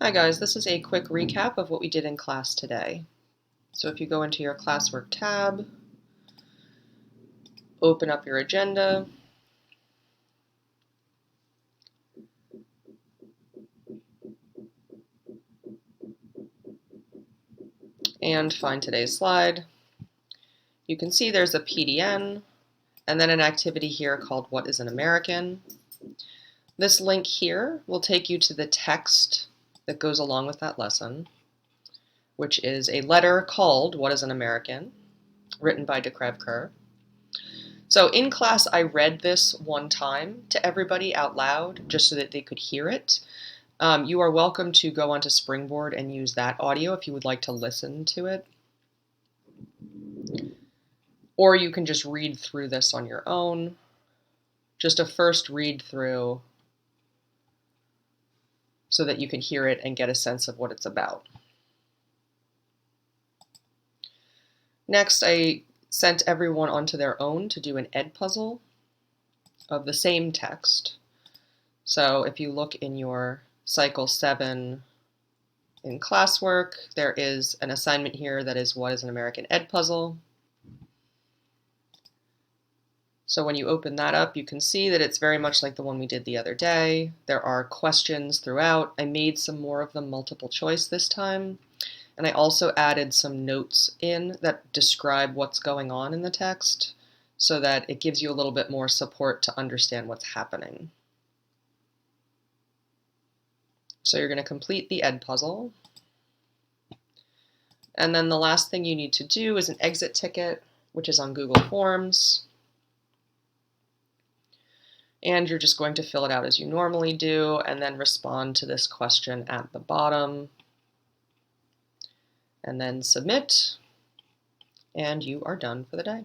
Hi guys, this is a quick recap of what we did in class today. So if you go into your classwork tab, open up your agenda, and find today's slide, you can see there's a PDN and then an activity here called What is an American? This link here will take you to the text that goes along with that lesson, which is a letter called What is an American? Written by de Crèvecoeur. So in class, I read this one time to everybody out loud just so that they could hear it. You are welcome to go onto Springboard and use that audio if you would like to listen to it. Or you can just read through this on your own. Just a first read through so that you can hear it and get a sense of what it's about. Next, I sent everyone onto their own to do an Edpuzzle of the same text. So if you look in your Cycle 7 in classwork, there is an assignment here that is What is an American Edpuzzle? So when you open that up, you can see that it's very much like the one we did the other day. There are questions throughout. I made some more of them multiple choice this time. And I also added some notes in that describe what's going on in the text so that it gives you a little bit more support to understand what's happening. So you're going to complete the Edpuzzle. And then the last thing you need to do is an exit ticket, which is on Google Forms. And you're just going to fill it out as you normally do and then respond to this question at the bottom. And then submit, and you are done for the day.